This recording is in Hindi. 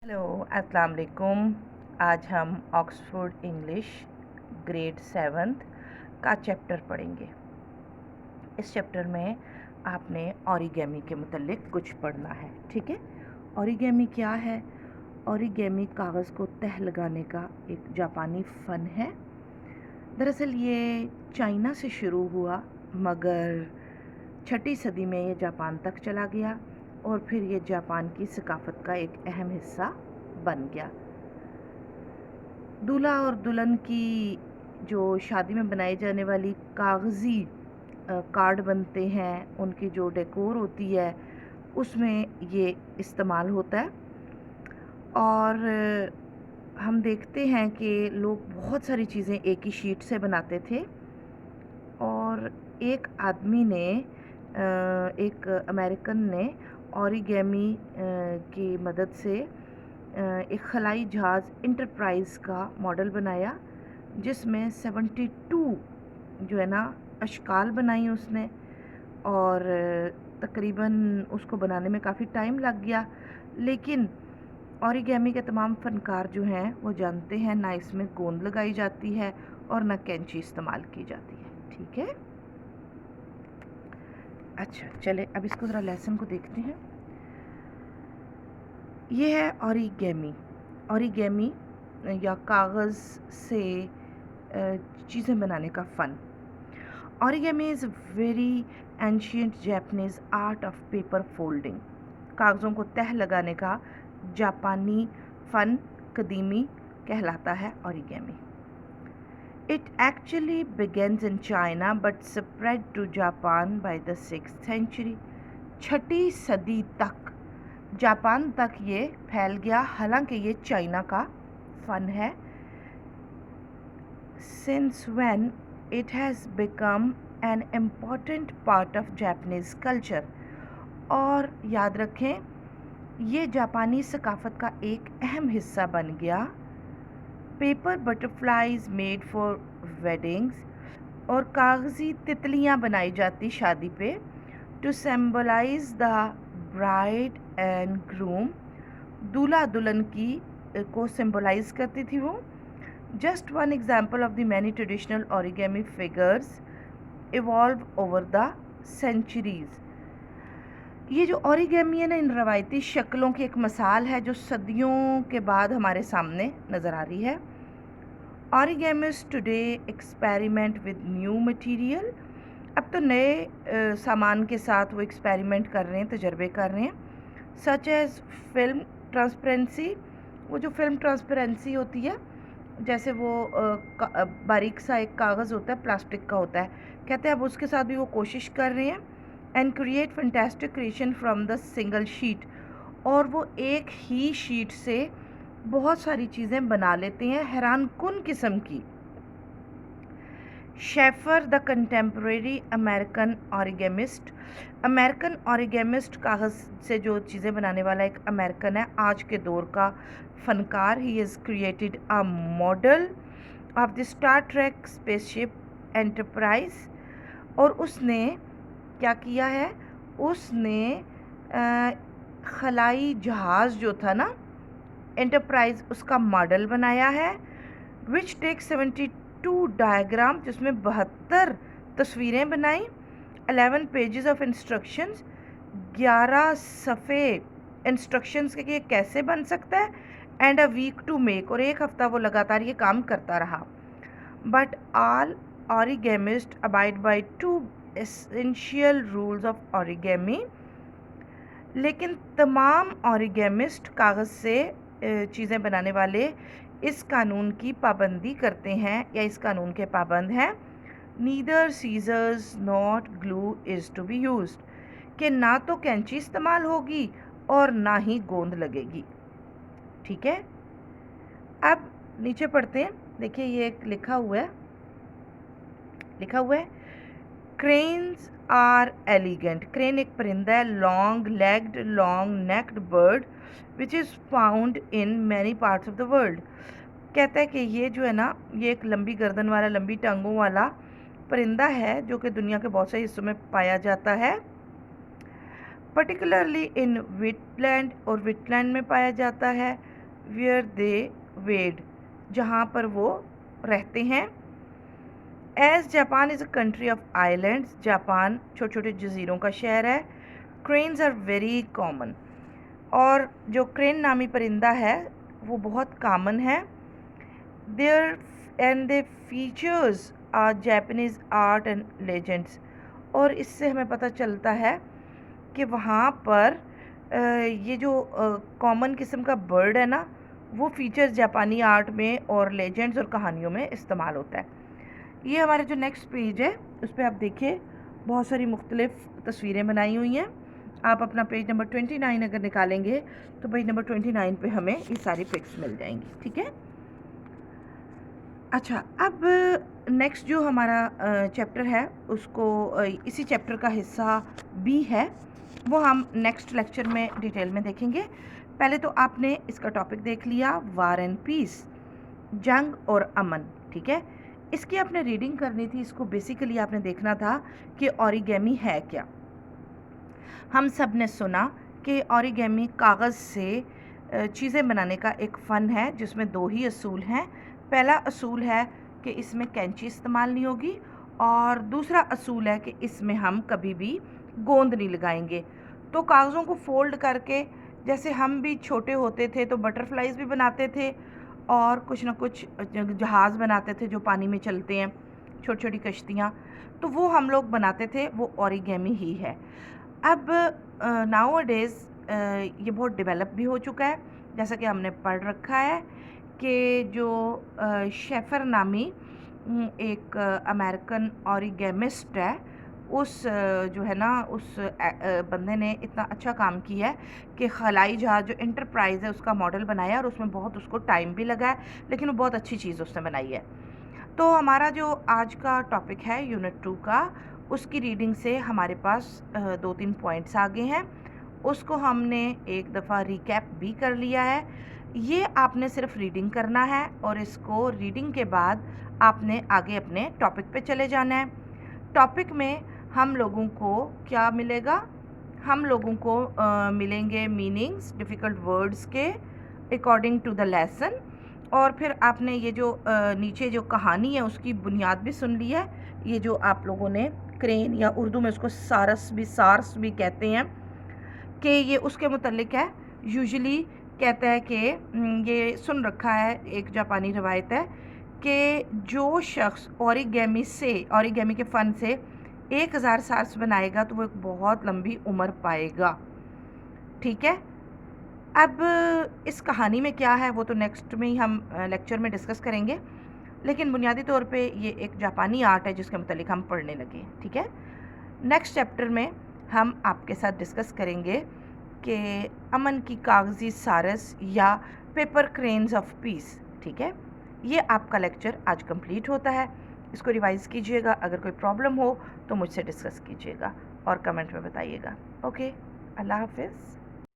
हेलो, अस्सलाम वालेकुम। आज हम ऑक्सफोर्ड इंग्लिश ग्रेड 7th का चैप्टर पढ़ेंगे। इस चैप्टर में आपने ओरिगेमी के मुतल्लिक कुछ पढ़ना है, ठीक है। ओरिगेमी क्या है? ओरिगेमी कागज़ को तह लगाने का एक जापानी फ़न है। दरअसल ये चाइना से शुरू हुआ, मगर 6ठी सदी में ये जापान तक चला गया और फिर ये जापान की सकाफ़त का एक अहम हिस्सा बन गया। दूल्हा और दुल्हन की जो शादी में बनाई जाने वाली कागज़ी कार्ड बनते हैं, उनकी जो डेकोर होती है उसमें ये इस्तेमाल होता है। और हम देखते हैं कि लोग बहुत सारी चीज़ें एक ही शीट से बनाते थे और एक आदमी ने एक अमेरिकन ने ओरिगेमी की मदद से एक खलाई जहाज़ इंटरप्राइज़ का मॉडल बनाया, जिसमें 72 जो है ना अशकाल बनाई उसने। और तकरीबन उसको बनाने में काफ़ी टाइम लग गया, लेकिन ओरिगेमी के तमाम फ़नकार जो हैं वो जानते हैं ना इसमें गोंद लगाई जाती है और ना कैंची इस्तेमाल की जाती है, ठीक है। अच्छा, चले अब इसको ज़रा लेसन को देखते हैं। ये है ओरिगेमी। ओरिगेमी या कागज़ से चीज़ें बनाने का फ़न। Origami is very ancient Japanese art of paper folding. कागज़ों को तह लगाने का जापानी फ़न कदीमी कहलाता है origami. It actually begins in China but spread to Japan by the 6th century. 6ठी सदी तक जापान तक ये फैल गया, हालांकि ये चाइना का फ़न है। Since when it has become an important part of Japanese culture. और याद रखें, ये जापानी सकाफ़त का एक अहम हिस्सा बन गया। Paper butterflies made for weddings, और कागज़ी तितलियाँ बनाई जाती शादी पे, to symbolise the bride and groom. दूल्हा दुल्हन की को सिम्बलाइज करती थी वो। Just one example of the many traditional origami figures evolve over the centuries. ये जो ओरिगेमी है ना, इन रवायती शक्लों की एक मिसाल है जो सदियों के बाद हमारे सामने नज़र आ रही है। Origamist today experiment with new material. अब तो नए सामान के साथ वो एक्सपेरिमेंट कर रहे हैं, तजर्बे कर रहे हैं। Such as film transparency. वो जो फिल्म ट्रांसपेरेंसी होती है, जैसे वो बारीक सा एक कागज़ होता है, प्लास्टिक का होता है, कहते हैं अब उसके साथ भी वो कोशिश कर रहे हैं। And create fantastic creation from the single sheet. और वो एक ही शीट से बहुत सारी चीज़ें बना लेते हैं, हैरानकुन किस्म की। Shafer the contemporary American origamist. American origamist कागज़ से जो चीज़ें बनाने वाला एक अमेरिकन है, आज के दौर का फ़नकार। He is created a model of the Star Trek spaceship Enterprise. और उसने क्या किया है, उसने खलाई जहाज़ जो था ना, एंटरप्राइज, उसका मॉडल बनाया है। विच टेक 72 डायग्राम, जिसमें 72 तस्वीरें बनाई। 11 पेजेस ऑफ इंस्ट्रक्शंस, 11 सफ़े इंस्ट्रक्शंस के कि ये कैसे बन सकता है। And a week to make, और एक हफ़्ता वो लगातार ये काम करता रहा। But all origamist abide by 2 essential rules of origami. लेकिन तमाम ओरिगेमिस्ट, कागज़ से चीज़ें बनाने वाले, इस कानून की पाबंदी करते हैं या इस कानून के पाबंद हैं। Neither scissors not glue is to be used, कि ना तो कैंची इस्तेमाल होगी और ना ही गोंद लगेगी, ठीक है। अब नीचे पढ़ते हैं, देखिए ये एक लिखा हुआ है क्रेन्स आर एलिगेंट। क्रेन एक परिंदा है, long legged long necked bird which is found in many parts of the world. कहता है कि ये जो है ना, ये एक लंबी गर्दन वाला, लंबी टांगों वाला परिंदा है जो कि दुनिया के बहुत से हिस्सों में पाया जाता है, पर्टिकुलरली इन वेटलैंड, और वेटलैंड में पाया जाता है। वेयर दे वेड, जहाँ पर वो रहते हैं। As Japan is a country of islands, Japan छोटे छोटे जजीरों का शहर है। क्रेन्स आर वेरी कॉमन, और जो क्रेन नामी परिंदा है वो बहुत कॉमन है। There and they features are Japanese art and legends, और इससे हमें पता चलता है कि वहाँ पर ये जो कॉमन किस्म का बर्ड है ना, वो फीचर्स जापानी आर्ट में और लेजेंड्स और कहानियों में इस्तेमाल होता है। ये हमारे जो नेक्स्ट पेज है उस पर आप देखिए बहुत सारी मुख्तलिफ तस्वीरें बनाई हुई हैं। आप अपना पेज नंबर 29 अगर निकालेंगे तो पेज नंबर 29 पे हमें ये सारी पिक्स मिल जाएंगी, ठीक है। अच्छा, अब नेक्स्ट जो हमारा चैप्टर है उसको इसी चैप्टर का हिस्सा बी है, वो हम नेक्स्ट लेक्चर में डिटेल में देखेंगे। पहले तो आपने इसका टॉपिक देख लिया, वार एंड पीस, जंग और अमन, ठीक है। इसकी आपने रीडिंग करनी थी, इसको बेसिकली आपने देखना था कि ओरिगेमी है क्या। हम सब ने सुना कि ओरिगेमी कागज़ से चीज़ें बनाने का एक फ़न है जिसमें दो ही असूल हैं। पहला असूल है कि इसमें कैंची इस्तेमाल नहीं होगी, और दूसरा असूल है कि इसमें हम कभी भी गोंद नहीं लगाएंगे। तो कागज़ों को फोल्ड करके, जैसे हम भी छोटे होते थे तो बटरफ्लाइज भी बनाते थे और कुछ ना कुछ जहाज़ बनाते थे जो पानी में चलते हैं, छोटी छोटी कश्तियाँ, तो वो हम लोग बनाते थे, वो ओरिगेमी ही है। अब नाउ डेज़ ये बहुत डेवलप भी हो चुका है, जैसा कि हमने पढ़ रखा है कि जो शेफर नामी एक अमेरिकन ओरिगेमिस्ट है, उस जो है ना उस बंदे ने इतना अच्छा काम किया है कि खलाई जहाज़ जो इंटरप्राइज़ है उसका मॉडल बनाया, और उसमें बहुत उसको टाइम भी लगा है, लेकिन वो बहुत अच्छी चीज़ उसने बनाई है। तो हमारा जो आज का टॉपिक है यूनिट 2 का, उसकी रीडिंग से हमारे पास 2-3 पॉइंट्स आ गए हैं। उसको हमने एक दफ़ा रिकैप भी कर लिया है। ये आपने सिर्फ रीडिंग करना है, और इसको रीडिंग के बाद आपने आगे अपने टॉपिक पे चले जाना है। टॉपिक में हम लोगों को क्या मिलेगा? हम लोगों को मिलेंगे मीनिंग्स डिफ़िकल्ट वर्ड्स के अकॉर्डिंग टू द लेसन, और फिर आपने ये जो नीचे जो कहानी है उसकी बुनियाद भी सुन ली है। ये जो आप लोगों ने क्रेन, या उर्दू में उसको सार्स भी कहते हैं, कि ये उसके मुतल्लिक है। यूजुअली कहता है कि ये सुन रखा है, एक जापानी रवायत है कि जो शख्स ओरिगेमी के फ़न से 1000 सार्स बनाएगा तो वो एक बहुत लंबी उम्र पाएगा, ठीक है। अब इस कहानी में क्या है वो तो नेक्स्ट में ही हम लेक्चर में डिस्कस करेंगे, लेकिन बुनियादी तौर पे ये एक जापानी आर्ट है जिसके मुतालिक हम पढ़ने लगे, ठीक है। नेक्स्ट चैप्टर में हम आपके साथ डिस्कस करेंगे कि अमन की कागज़ी सारस या पेपर क्रेन्स ऑफ पीस, ठीक है। ये आपका लेक्चर आज कंप्लीट होता है। इसको रिवाइज़ कीजिएगा, अगर कोई प्रॉब्लम हो तो मुझसे डिस्कस कीजिएगा और कमेंट में बताइएगा। ओके, अल्लाह हाफिज़।